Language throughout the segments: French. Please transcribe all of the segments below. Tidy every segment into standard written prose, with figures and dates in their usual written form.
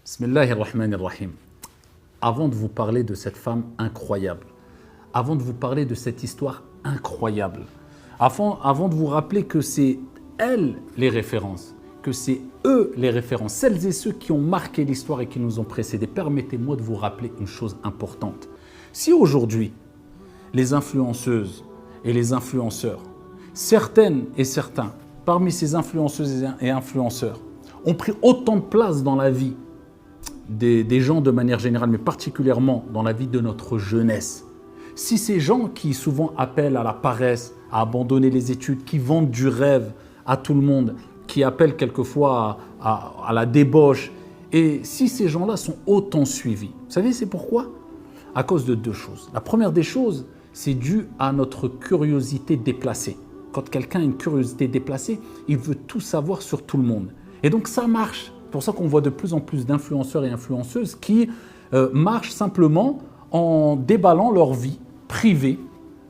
Bismillahirrahmanirrahim. Avant de vous parler de cette femme incroyable, avant de vous parler de cette histoire incroyable, avant de vous rappeler que c'est elles les références, que c'est eux les références, celles et ceux qui ont marqué l'histoire et qui nous ont précédés, permettez-moi de vous rappeler une chose importante. Si aujourd'hui, les influenceuses et les influenceurs, certaines et certains, parmi ces influenceuses et influenceurs, ont pris autant de place dans la vie des gens de manière générale, mais particulièrement dans la vie de notre jeunesse. Si ces gens qui souvent appellent à la paresse, à abandonner les études, qui vendent du rêve à tout le monde, qui appellent quelquefois à la débauche, et si ces gens-là sont autant suivis, vous savez c'est pourquoi? À cause de deux choses. La première des choses, c'est dû à notre curiosité déplacée. Quand quelqu'un a une curiosité déplacée, il veut tout savoir sur tout le monde. Et donc ça marche. C'est pour ça qu'on voit de plus en plus d'influenceurs et influenceuses qui marchent simplement en déballant leur vie privée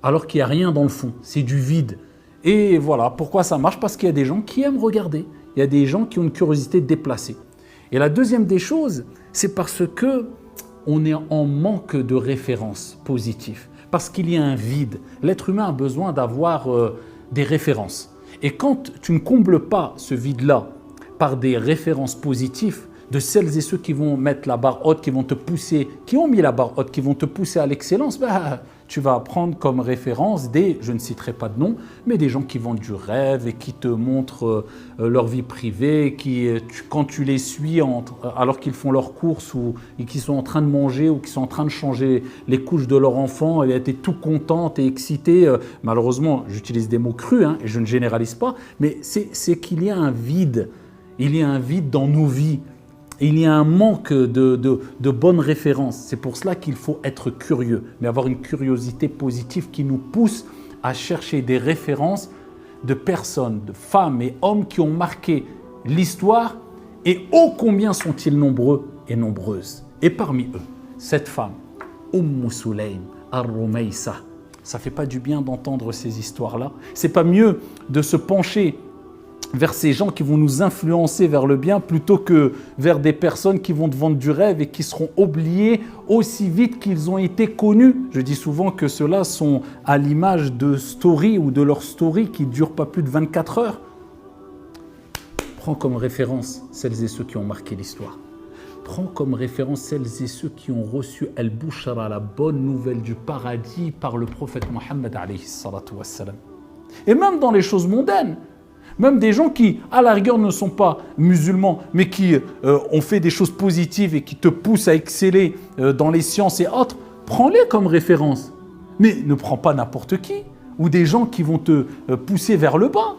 alors qu'il n'y a rien dans le fond, c'est du vide. Et voilà, pourquoi ça marche? Parce qu'il y a des gens qui aiment regarder, il y a des gens qui ont une curiosité déplacée. Et la deuxième des choses, c'est parce qu'on est en manque de références positives, parce qu'il y a un vide. L'être humain a besoin d'avoir des références. Et quand tu ne combles pas ce vide-là par des références positives de celles et ceux qui vont mettre la barre haute, qui vont te pousser, qui ont mis la barre haute, qui vont te pousser à l'excellence, tu vas prendre comme référence des, je ne citerai pas de nom, mais des gens qui vendent du rêve et qui te montrent leur vie privée, quand tu les suis alors qu'ils font leurs courses et qu'ils sont en train de manger ou qu'ils sont en train de changer les couches de leur enfant, et tu es tout contente et excitée. Malheureusement, j'utilise des mots crus et je ne généralise pas, mais c'est qu'il y a un vide. Il y a un vide dans nos vies. Il y a un manque de bonnes références. C'est pour cela qu'il faut être curieux, mais avoir une curiosité positive qui nous pousse à chercher des références de personnes, de femmes et hommes qui ont marqué l'histoire et ô combien sont-ils nombreux et nombreuses. Et parmi eux, cette femme, Sulaym al-Rumaysa. Ça ne fait pas du bien d'entendre ces histoires-là. C'est pas mieux de se pencher vers ces gens qui vont nous influencer vers le bien plutôt que vers des personnes qui vont te vendre du rêve et qui seront oubliées aussi vite qu'ils ont été connus. Je dis souvent que ceux-là sont à l'image de story ou de leur story qui ne durent pas plus de 24 heures. Prends comme référence celles et ceux qui ont marqué l'histoire. Prends comme référence celles et ceux qui ont reçu al-Bushra, la bonne nouvelle du paradis par le prophète Mohammed alayhi salatu wassalam. Et même dans les choses mondaines, même des gens qui, à la rigueur, ne sont pas musulmans, mais qui ont fait des choses positives et qui te poussent à exceller dans les sciences et autres, prends-les comme référence. Mais ne prends pas n'importe qui, ou des gens qui vont te pousser vers le bas.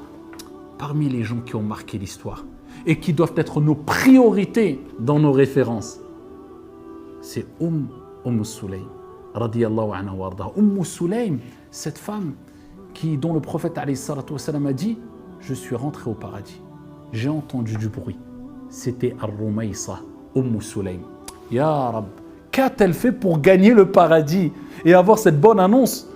Parmi les gens qui ont marqué l'histoire et qui doivent être nos priorités dans nos références, c'est Sulaym, radiyallahu anha wa arda. Sulaym, cette femme dont le prophète alayhi salatu wassalam a dit: je suis rentré au paradis. J'ai entendu du bruit. C'était Ar-Rumaysa, Sulaym. Ya Rab, qu'a-t-elle fait pour gagner le paradis et avoir cette bonne annonce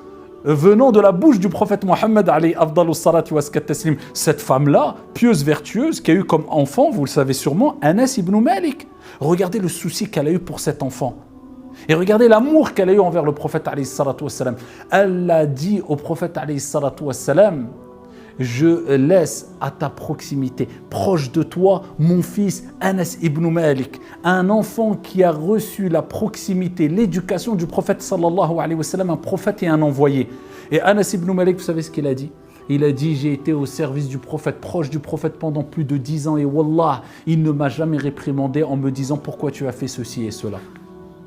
venant de la bouche du prophète Mohammed alayhi afdalus salati wa taslim? Cette femme-là, pieuse, vertueuse, qui a eu comme enfant, vous le savez sûrement, Anas ibn Malik. Regardez le souci qu'elle a eu pour cet enfant. Et regardez l'amour qu'elle a eu envers le prophète alayhi salatu wassalam. Elle a dit au prophète alayhi salatu wassalam: je laisse à ta proximité, proche de toi, mon fils Anas ibn Malik, un enfant qui a reçu la proximité, l'éducation du prophète sallallahu alayhi wa sallam, un prophète et un envoyé. Et Anas ibn Malik, vous savez ce qu'il a dit? Il a dit: j'ai été au service du prophète, proche du prophète pendant plus de 10 ans et wallah, il ne m'a jamais réprimandé en me disant pourquoi tu as fait ceci et cela.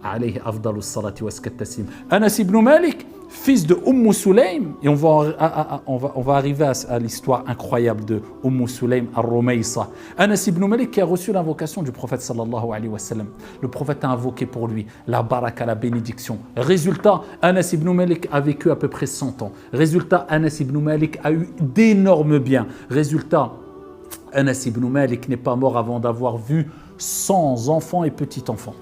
Alayhi afdalus salati wa taslim. Anas ibn Malik, fils de Sulaym, et on va arriver à l'histoire incroyable de Sulaym al-Rumaysa. Anas ibn Malik qui a reçu l'invocation du prophète sallallahu alayhi wa sallam. Le prophète a invoqué pour lui la baraka, la bénédiction. Résultat, Anas ibn Malik a vécu à peu près 100 ans. Résultat, Anas ibn Malik a eu d'énormes biens. Résultat, Anas ibn Malik n'est pas mort avant d'avoir vu 100 enfants et petits-enfants.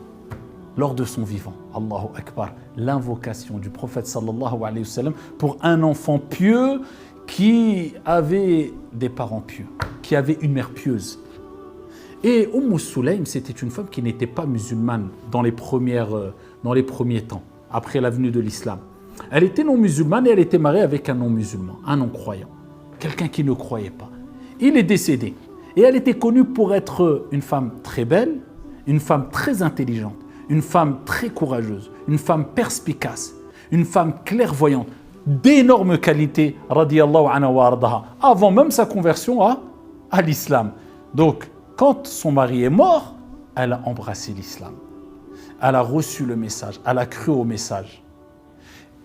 Lors de son vivant, Allahu Akbar, l'invocation du prophète sallallahu alayhi wa sallam pour un enfant pieux qui avait des parents pieux, qui avait une mère pieuse. Et Sulaym, c'était une femme qui n'était pas musulmane dans les premiers temps, après la venue de l'islam. Elle était non musulmane et elle était mariée avec un non-musulman, un non-croyant, quelqu'un qui ne croyait pas. Il est décédé. Et elle était connue pour être une femme très belle, une femme très intelligente, une femme très courageuse, une femme perspicace, une femme clairvoyante, d'énormes qualités, radiyallahu anha wa ardaha, avant même sa conversion à l'islam. Donc, quand son mari est mort, elle a embrassé l'islam. Elle a reçu le message, elle a cru au message.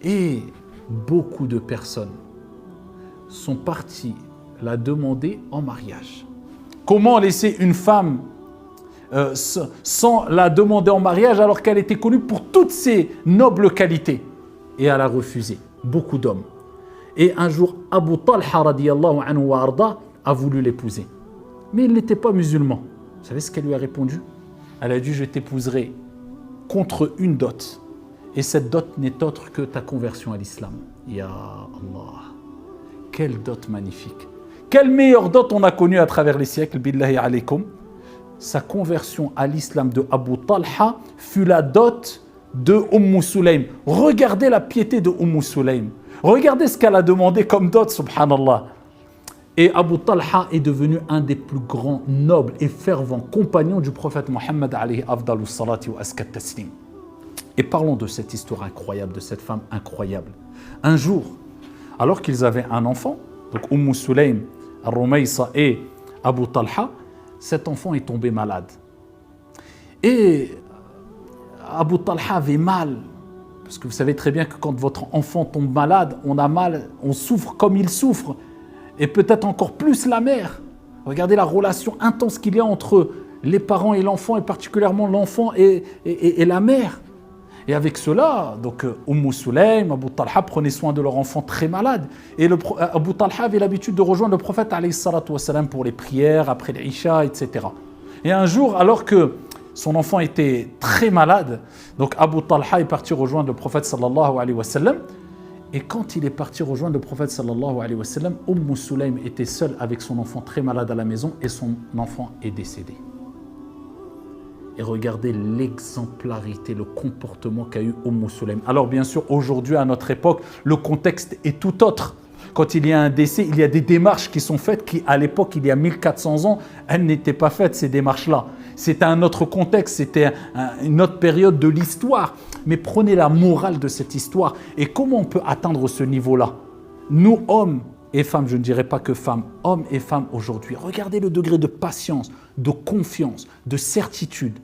Et beaucoup de personnes sont parties la demander en mariage. Comment laisser une femme sans la demander en mariage alors qu'elle était connue pour toutes ses nobles qualités? Et elle a refusé, beaucoup d'hommes. Et un jour, Abu Talha radiyallahu anhu wa arda a voulu l'épouser. Mais il n'était pas musulman. Vous savez ce qu'elle lui a répondu? Elle a dit, je t'épouserai contre une dot. Et cette dot n'est autre que ta conversion à l'islam. Ya Allah, quelle dot magnifique. Quelle meilleure dot on a connue à travers les siècles, billahi alaykum. Sa conversion à l'islam de Abu Talha fut la dot de Sulaym. Regardez la piété de Sulaym. Regardez ce qu'elle a demandé comme dot, subhanallah. Et Abu Talha est devenu un des plus grands, nobles et fervents compagnons du prophète Mohammed alayhi afdalus salati wa askat taslim. Et parlons de cette histoire incroyable, de cette femme incroyable. Un jour, alors qu'ils avaient un enfant, donc Sulaym, Al-Rumaysa et Abu Talha, cet enfant est tombé malade. Et Abu Talha avait mal, parce que vous savez très bien que quand votre enfant tombe malade, on a mal, on souffre comme il souffre, et peut-être encore plus la mère. Regardez la relation intense qu'il y a entre les parents et l'enfant, et particulièrement l'enfant et la mère. Et avec cela, donc Sulaym, Abu Talha prenaient soin de leur enfant très malade. Et Abu Talha avait l'habitude de rejoindre le prophète alayhi salatu wassalam pour les prières, après l'Isha, etc. Et un jour, alors que son enfant était très malade, donc Abu Talha est parti rejoindre le prophète sallallahu alayhi wa sallam. Et quand il est parti rejoindre le prophète sallallahu alayhi wa sallam, Sulaym était seule avec son enfant très malade à la maison et son enfant est décédé. Et regardez l'exemplarité, le comportement qu'a eu Sulaym. Alors bien sûr, aujourd'hui, à notre époque, le contexte est tout autre. Quand il y a un décès, il y a des démarches qui sont faites qui, à l'époque, il y a 1400 ans, elles n'étaient pas faites, ces démarches-là. C'était un autre contexte, c'était une autre période de l'histoire. Mais prenez la morale de cette histoire et comment on peut atteindre ce niveau-là. Nous, hommes et femmes, je ne dirais pas que femmes, hommes et femmes aujourd'hui, regardez le degré de patience, de confiance, de certitude,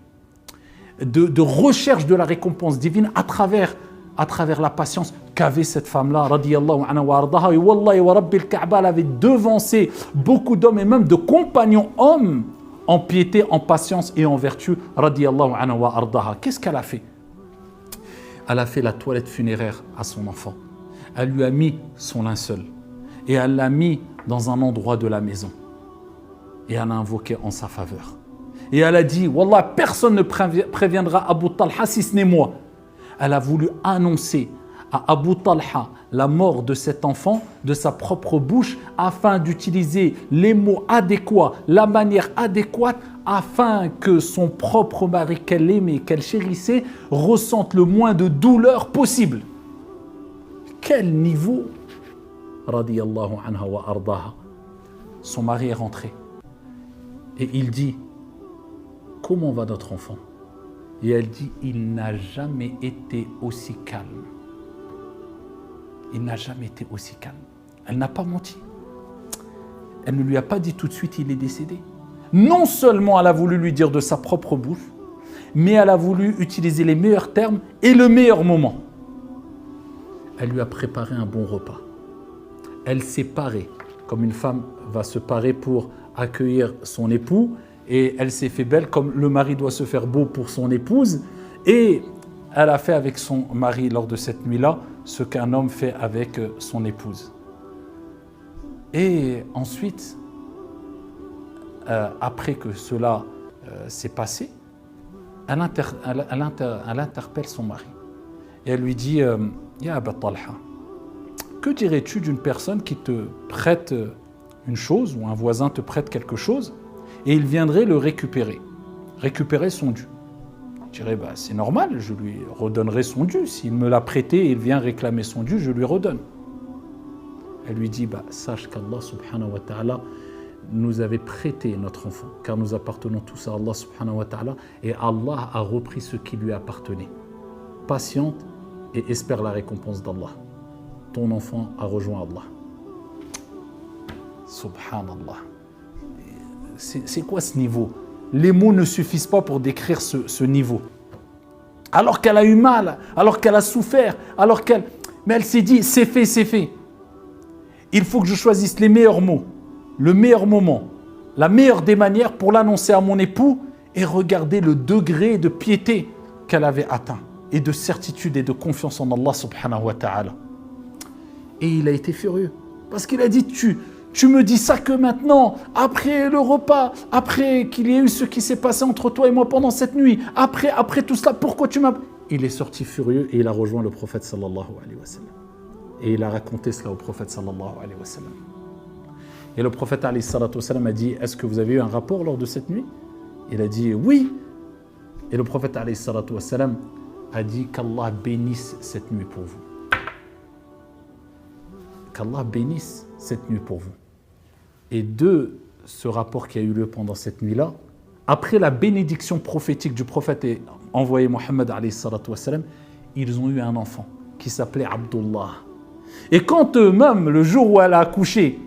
de recherche de la récompense divine à travers la patience qu'avait cette femme-là, radiyallahu anha wa ardaha. Et wallahi wa rabbil Ka'ba, elle avait devancé beaucoup d'hommes et même de compagnons hommes en piété, en patience et en vertu, radiyallahu anha wa ardaha. Qu'est-ce qu'elle a fait? Elle a fait la toilette funéraire à son enfant. Elle lui a mis son linceul et elle l'a mis dans un endroit de la maison. Et elle a invoqué en sa faveur. Et elle a dit, wallah, personne ne préviendra Abu Talha si ce n'est moi. Elle a voulu annoncer à Abu Talha la mort de cet enfant de sa propre bouche afin d'utiliser les mots adéquats, la manière adéquate afin que son propre mari qu'elle aimait, qu'elle chérissait, ressente le moins de douleur possible. Quel niveau? Radiyallahu anha wa ardaha. Son mari est rentré et il dit, comment va notre enfant? Et elle dit, il n'a jamais été aussi calme. Il n'a jamais été aussi calme. Elle n'a pas menti. Elle ne lui a pas dit tout de suite, il est décédé. Non seulement elle a voulu lui dire de sa propre bouche, mais elle a voulu utiliser les meilleurs termes et le meilleur moment. Elle lui a préparé un bon repas. Elle s'est parée, comme une femme va se parer pour accueillir son époux, et elle s'est fait belle comme le mari doit se faire beau pour son épouse. Et elle a fait avec son mari lors de cette nuit-là ce qu'un homme fait avec son épouse. Et ensuite, après que cela s'est passé, elle interpelle son mari. Et elle lui dit, Ya Aba Talha, que dirais-tu d'une personne qui te prête une chose, ou un voisin te prête quelque chose, et il viendrait le récupérer son dû. Je dirais, c'est normal, je lui redonnerai son dû. S'il me l'a prêté et il vient réclamer son dû, je lui redonne. Elle lui dit, sache qu'Allah subhanahu wa ta'ala nous avait prêté notre enfant, car nous appartenons tous à Allah subhanahu wa ta'ala, et Allah a repris ce qui lui appartenait. Patiente et espère la récompense d'Allah. Ton enfant a rejoint Allah. Subhanallah. C'est quoi ce niveau? Les mots ne suffisent pas pour décrire ce niveau. Alors qu'elle a eu mal, alors qu'elle a souffert, mais elle s'est dit, c'est fait, c'est fait. Il faut que je choisisse les meilleurs mots, le meilleur moment, la meilleure des manières pour l'annoncer à mon époux et regarder le degré de piété qu'elle avait atteint et de certitude et de confiance en Allah subhanahu wa ta'ala. Et il a été furieux parce qu'il a dit, tu me dis ça que maintenant, après le repas, après qu'il y ait eu ce qui s'est passé entre toi et moi pendant cette nuit, après tout cela, pourquoi tu m'as... Il est sorti furieux et il a rejoint le prophète sallallahu alayhi wa sallam. Et il a raconté cela au prophète sallallahu alayhi wa sallam. Et le prophète alayhi salatu wa sallam a dit, est-ce que vous avez eu un rapport lors de cette nuit? Il a dit oui. Et le prophète alayhi salatu wa sallam a dit qu'Allah bénisse cette nuit pour vous. Qu'Allah bénisse cette nuit pour vous. Et de ce rapport qui a eu lieu pendant cette nuit-là, après la bénédiction prophétique du prophète et envoyé Mohammed alayhi salatu wa sallam, ils ont eu un enfant qui s'appelait Abdullah. Et quand même, le jour où elle a accouché,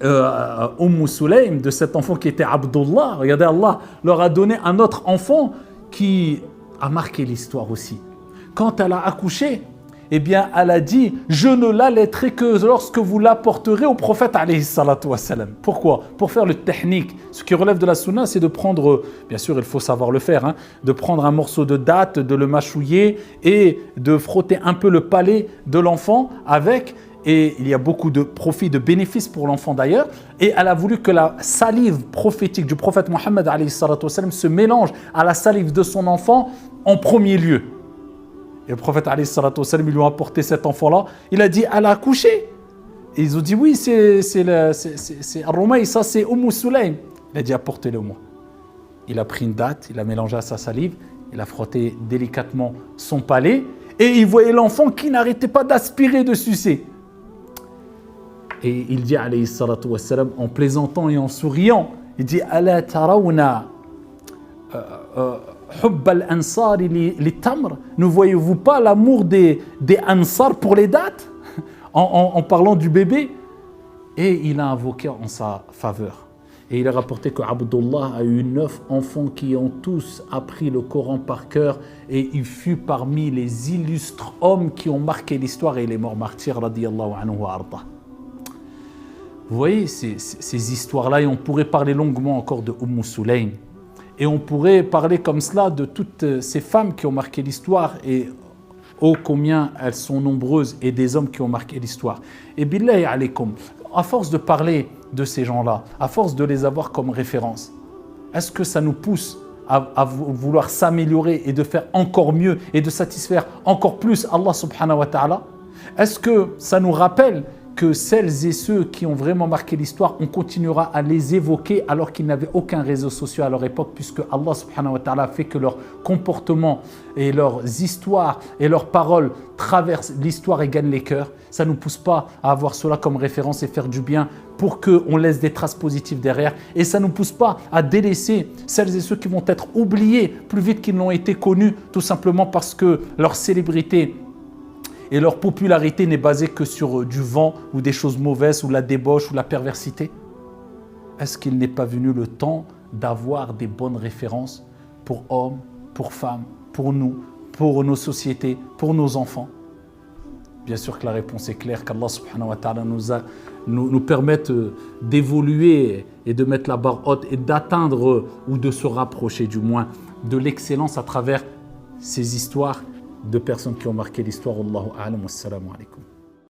Sulaym, de cet enfant qui était Abdullah, regardez, Allah leur a donné un autre enfant qui a marqué l'histoire aussi. Quand elle a accouché, eh bien, elle a dit, je ne l'allaiterai que lorsque vous l'apporterez au prophète alayhi salatu wa salam. Pourquoi? Pour faire le technique. Ce qui relève de la sunna, c'est de prendre, bien sûr, il faut savoir le faire, de prendre un morceau de date, de le mâchouiller et de frotter un peu le palais de l'enfant avec, et il y a beaucoup de profit, de bénéfices pour l'enfant d'ailleurs, et elle a voulu que la salive prophétique du prophète Mohammed alayhi salatu wa salam se mélange à la salive de son enfant en premier lieu. Et le prophète alayhi salatu wa salam, ils lui ont apporté cet enfant-là. Il a dit, elle a accouché. Et ils ont dit, oui, c'est Al-Rumayh, ça c'est Sulaym. Il a dit, apportez-le-moi. Il a pris une date, il a mélangé à sa salive, il a frotté délicatement son palais, et il voyait l'enfant qui n'arrêtait pas d'aspirer, de sucer. Et il dit, alayhi salatu wa salam, en plaisantant et en souriant, il dit, ala tarawna hubb al-ansar li tamr, ne voyez-vous pas l'amour des ansar pour les dates, en parlant du bébé? Et il a invoqué en sa faveur. Et il a rapporté que Abdullah a eu 9 enfants qui ont tous appris le Coran par cœur, et il fut parmi les illustres hommes qui ont marqué l'histoire, et il est mort martyr radiyallahu anhu wa arda. Vous voyez ces histoires-là, et on pourrait parler longuement encore de Sulaym. Et on pourrait parler comme cela de toutes ces femmes qui ont marqué l'histoire, et oh combien elles sont nombreuses, et des hommes qui ont marqué l'histoire. Et billahi alaykum, à force de parler de ces gens-là, à force de les avoir comme référence, est-ce que ça nous pousse à vouloir s'améliorer et de faire encore mieux et de satisfaire encore plus Allah subhanahu wa ta'ala? Est-ce que ça nous rappelle que celles et ceux qui ont vraiment marqué l'histoire, on continuera à les évoquer alors qu'ils n'avaient aucun réseau social à leur époque, puisque Allah subhanahu wa ta'ala a fait que leur comportement et leurs histoires et leurs paroles traversent l'histoire et gagnent les cœurs? Ça ne nous pousse pas à avoir cela comme référence et faire du bien pour qu'on laisse des traces positives derrière, et ça ne nous pousse pas à délaisser celles et ceux qui vont être oubliés plus vite qu'ils n'ont été connus, tout simplement parce que leur célébrité et leur popularité n'est basée que sur du vent ou des choses mauvaises ou la débauche ou la perversité? Est-ce qu'il n'est pas venu le temps d'avoir des bonnes références pour hommes, pour femmes, pour nous, pour nos sociétés, pour nos enfants? Bien sûr que la réponse est claire, qu'Allah subhanahu wa ta'ala nous permette d'évoluer et de mettre la barre haute et d'atteindre ou de se rapprocher du moins de l'excellence à travers ces histoires de personnes qui ont marqué l'histoire. Wallahu a'lam, wassalamu alaikum.